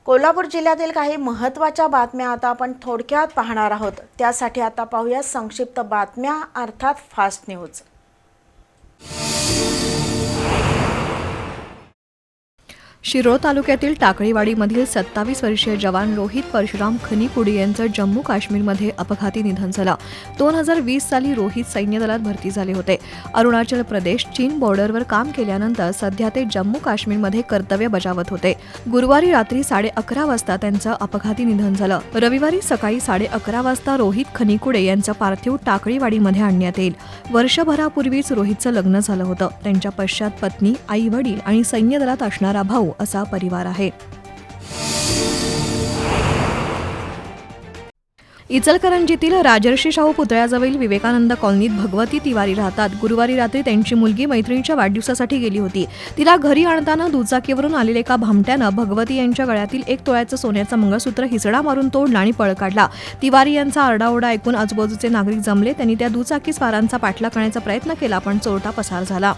कोल्हापूर जिल्ह्यातील काही महत्त्वाच्या बातम्या आता आपण थोडक्यात पाहणार आहोत। त्यासाठी आता पाहूया संक्षिप्त बातम्या अर्थात फास्ट न्यूज। शिरोळ तालुक्यातील टाकळीवाडीमधील 27 वर्षीय जवान रोहित परशुराम खनिकुडी यांचं जम्मू काश्मीरमध्ये अपघाती निधन झालं। 2020 साली रोहित सैन्य दलात भरती झाले होते। अरुणाचल प्रदेश चीन बॉर्डरवर काम केल्यानंतर सध्या ते जम्मू काश्मीरमध्ये कर्तव्य बजावत होते। गुरुवारी रात्री 11:30 वाजता त्यांचं अपघाती निधन झालं। रविवारी सकाळी 11:30 वाजता रोहित खनिकुडे यांचं पार्थिव टाकळीवाडीमध्ये आणण्यात येईल। वर्षभरापूर्वीच रोहितचं लग्न झालं होतं। त्यांच्या पश्चात पत्नी, आई वडील आणि सैन्य दलात असणारा भाऊ असा परिवार आहे। इचलकरंजीतील राजर्षी शाहू पुतळ्याजवळील विवेकानंद कॉलनीत भगवती तिवारी राहतात। गुरुवारी रात्री त्यांची मुलगी मैत्रिणीच्या वाढदिवसासाठी गेली होती। तिला घरी आणताना दुचाकीवरून आलेल्या एका भामट्यानं भगवती यांच्या गळ्यातील 1 तोळ्याचं सोन्याचं मंगळसूत्र हिसडा मारून तोडलं आणि पळ काढला। तिवारी यांचा आरडाओरडा ऐकून आजूबाजूचे नागरिक जमले। त्यांनी त्या दुचाकी स्वारांचा पाठलाग करण्याचा प्रयत्न केला, पण चोरटा पसार झाला।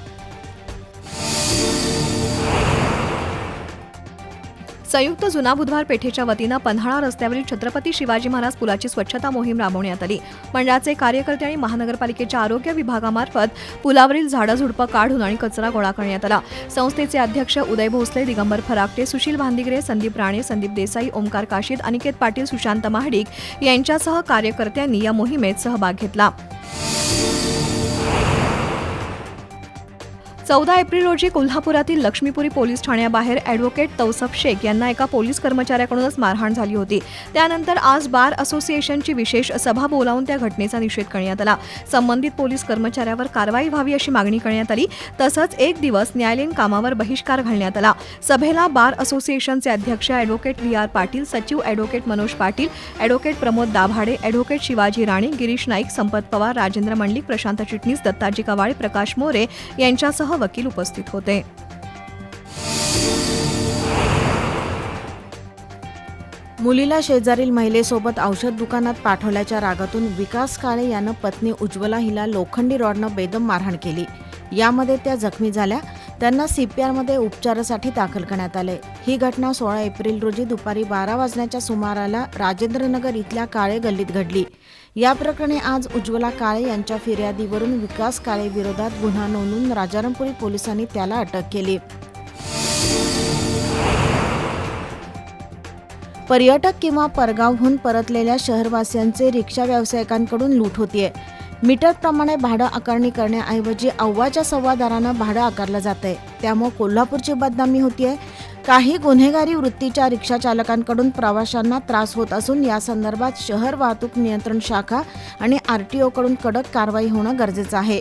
संयुक्त जुना बुधवार पेठेच्या वतीनं पन्हाळा रस्त्यावरील छत्रपती शिवाजी महाराज पुलाची स्वच्छता मोहीम राबवण्यात आली। मंडळाचे कार्यकर्ते आणि महानगरपालिकेच्या आरोग्य विभागामार्फत पुलावरील झाडझुडपं काढून आणि कचरा गोळा करण्यात आला। संस्थेचे अध्यक्ष उदय भोसले, दिगंबर फराकटे, सुशील भांदिगरे, संदीप राणे, संदीप देसाई, ओमकार काशीद, अनिकेत पाटील, सुशांत महाडिक यांच्यासह कार्यकर्त्यांनी या मोहिमेत सहभाग घेतला। 14 एप्रिल रोजी कोल्हापुरातील लक्ष्मीपुरी पोलीस ठाण्याबाहेर ॲडव्होकेट तौसफ शेख यांना एका पोलीस कर्मचाऱ्याकडूनच मारहाण झाली होती। त्यानंतर आज बार असोसिएशनची विशेष सभा बोलावून त्या घटनेचा निषेध करण्यात आला। संबंधित पोलीस कर्मचाऱ्यावर कारवाई व्हावी अशी मागणी करण्यात आली। तसंच 1 दिवस न्यायालयीन कामावर बहिष्कार घालण्यात आला। सभेला बार असोसिएशनचे अध्यक्ष ॲडव्होकेट VR पाटील, सचिव advocate Manoj Patil, advocate Pramod Dabhade, advocate Shivaji Rane, Girish Naik, संपत पवार, राजेंद्र मंडलिक, प्रशांत चिटणीस, दत्ताजी कवाळे, प्रकाश मोरे यांच्यासह वकील उपस्थित होते। मुलीला शेजारील महिलेसोबत औषध दुकानात पाठवल्याच्या रागातून विकास काळे यानं पत्नी उज्ज्वला हिला लोखंडी रॉडनं बेदम मारहाण केली। यामध्ये त्या जखमी झाल्या। त्यांना CPRमध्ये उपचारासाठी दाखल करण्यात आले। ही घटना 16 एप्रिल रोजी दुपारी 12 वाजण्याच्या सुमाराला राजेंद्रनगर इथल्या काळे गल्लीत घडली। या प्रकरणी आज उज्ज्वला काळे यांच्या फिर्यादीवरून विकास काळे विरोधात गुन्हा नोंदवून राजारामपुरी पोलिसांनी त्याला अटक केली। पर्यटक किंवा परगावहून परतलेल्या शहरवासियांचे रिक्षा व्यावसायिकांकडून लूट होतीये। मीटरप्रमाणे भाडं आकारणी करण्याऐवजी अव्वाच्या सव्वा दरानं भाडं आकारलं जातंय। त्यामुळे कोल्हापूरची बदनामी होतीये। काही गुन्हेगारी वृत्तीच्या रिक्षा चालकांकडून प्रवाशांना त्रास होत असून या संदर्भात शहर वाहतूक नियंत्रण शाखा आणि RTOकडून कडक कारवाई होणं गरजेचं आहे।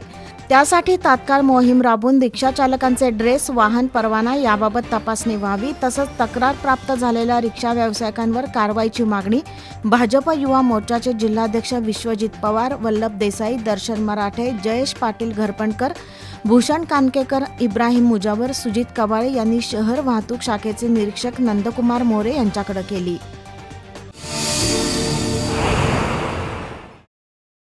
त्यासाठी तात्काळ मोहीम राबवून रिक्षा चालकांचे ड्रेस, वाहन परवाना याबाबत तपासणी व्हावी। तसंच तक्रार प्राप्त झालेल्या रिक्षा व्यावसायिकांवर कारवाईची मागणी भाजप युवा मोर्चाचे जिल्हाध्यक्ष विश्वजित पवार, वल्लभ देसाई, दर्शन मराठे, जयेश पाटील घरपणकर, भूषण कानकेकर, इब्राहिम मुजावर, सुजित कवाळे यांनी शहर वाहतूक शाखेचे निरीक्षक नंदकुमार मोरे यांच्याकडे केली।